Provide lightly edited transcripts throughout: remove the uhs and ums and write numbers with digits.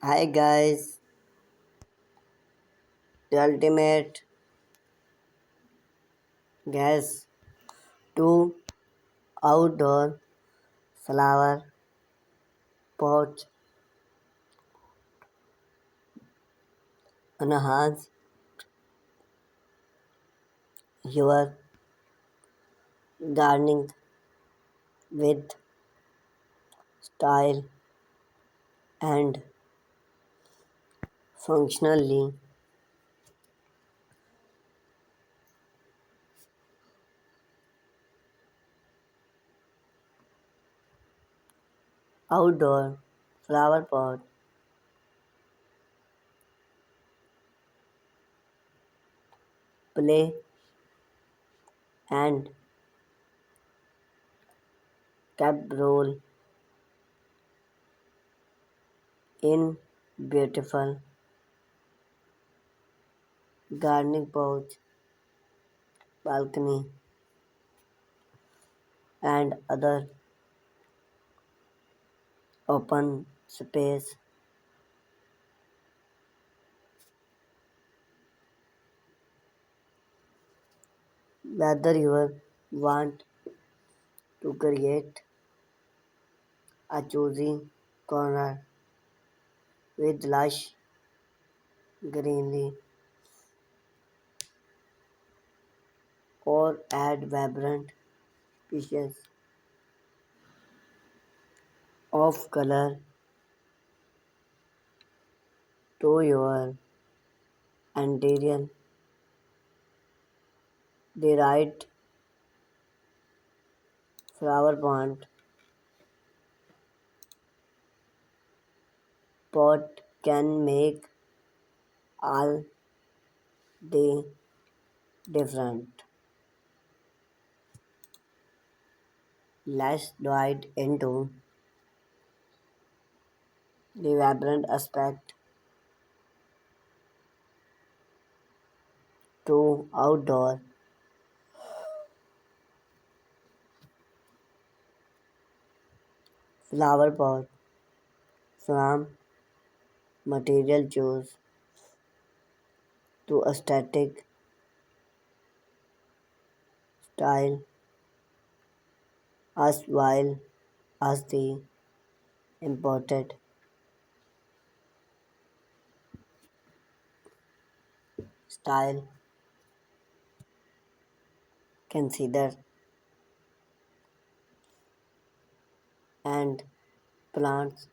Hi guys, the ultimate guest to outdoor flower pot enhance your gardening with style and functionally. Outdoor flower pot play and cap role in beautiful gardening pouch, balcony and other open space. Whether you want to create a cozy corner with lush greenery or add vibrant pieces of color to your interior. The right flower pot can make all the different. Let's dive into the vibrant aspect to outdoor flower pot from material choose to aesthetic style as well as the imported style. Consider and plants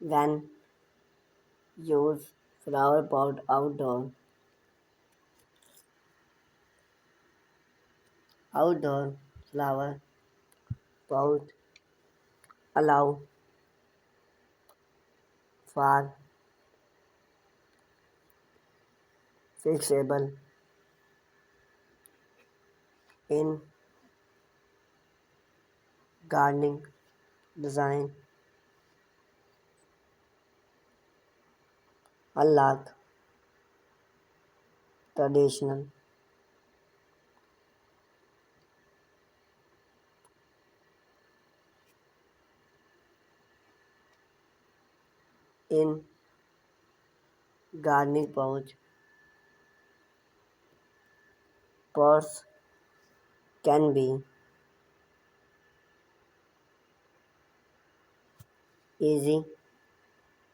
when use flower pot outdoor flower pot allow for flexible in gardening design, unlike traditional in gardening pouch. Pots can be easy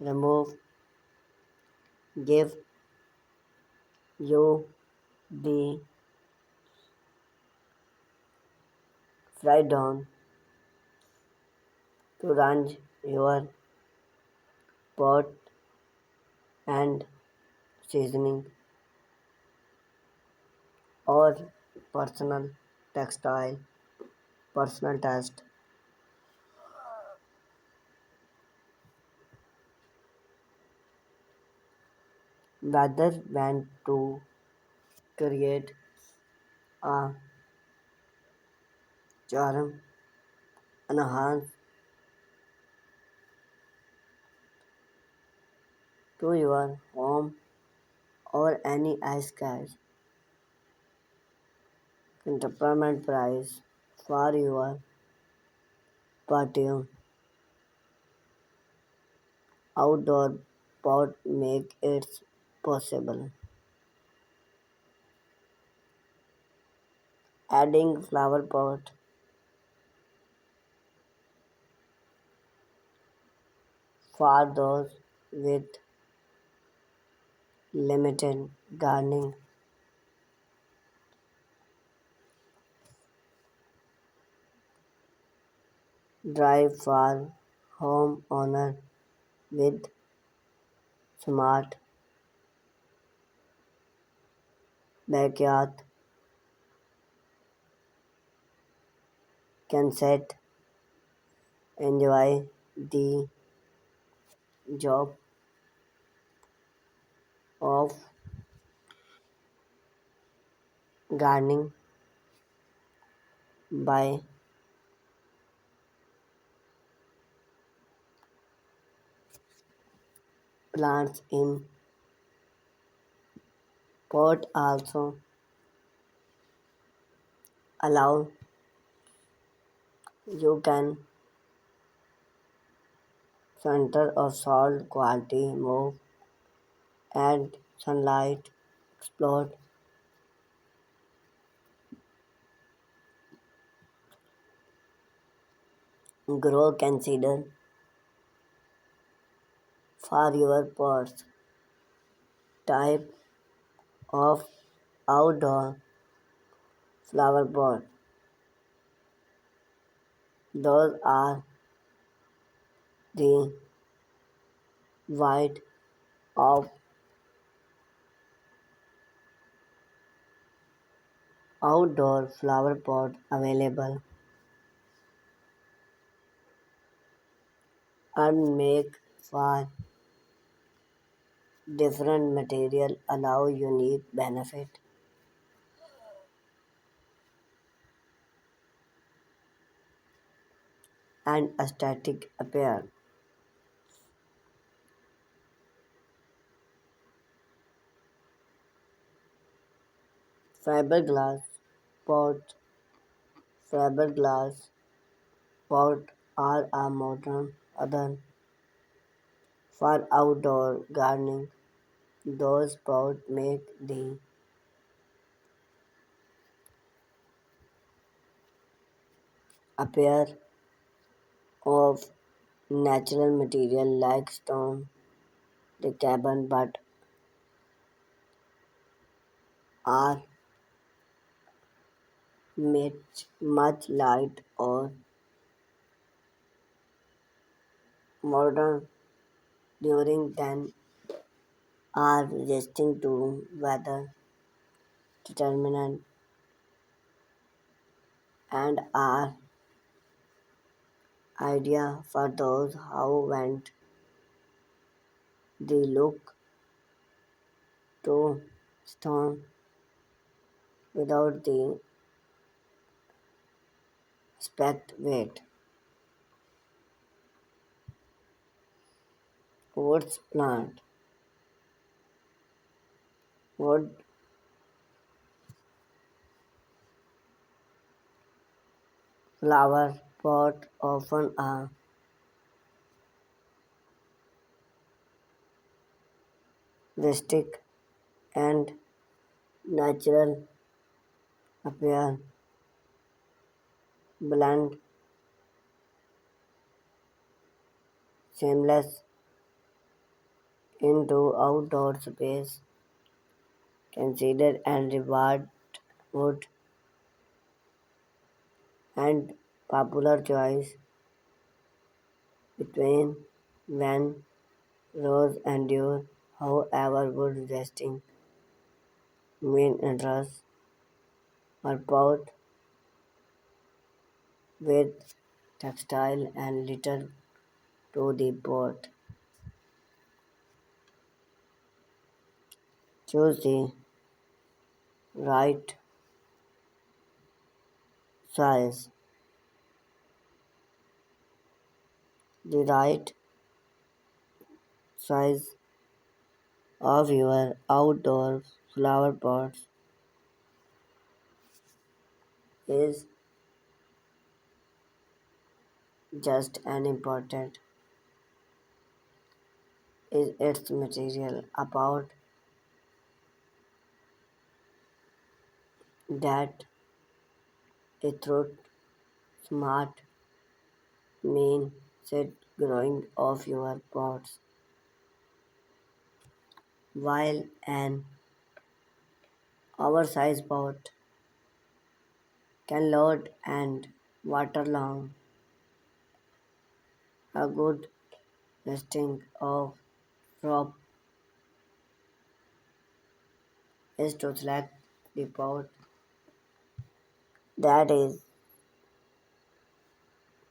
remove, give you the freedom to arrange your pot and seasoning or personal textile personal taste. Whether want to create a charm, enhance to your home or any ice cash entertainment price for your Patio outdoor pot make it possible. Adding flower pot for those with limited gardening. Drive for homeowner with smart backyard can set enjoy the job of gardening by plants in pot also allow you can center of salt quality move and sunlight explode grow consider for your pots type of outdoor flower pot. Those are the white of outdoor flower pot available and make for different material allow unique benefit and aesthetic appeal. Fiberglass pot fiberglass pot are a modern other for outdoor gardening. Those pots make the appear of natural material like stone, the cabin, but are much light or modern during than are resisting to weather determinant and are idea for those who want the look to stone without the aspect weight. Woods plant wood flower pot often a rustic and natural appear blend seamless into outdoor space. Consider and reward wood and popular choice between when rose endure. However, wood resting main interest or pot with textile and litter to the pot. Choose the right size. The right size of your outdoor flower pots is just as important is its material. About that, a through smart mean set growing of your pots, while an oversized pot can load and waterlong. A good listing of crop is to select the pot that is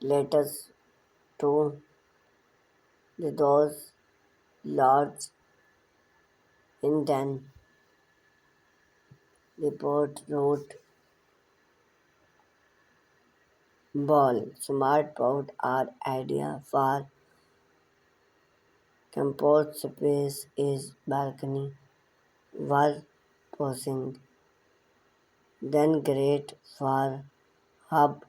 latest to those large in then the pot root ball. Smart pot are idea for compost space is balcony wall posing. Then great for hub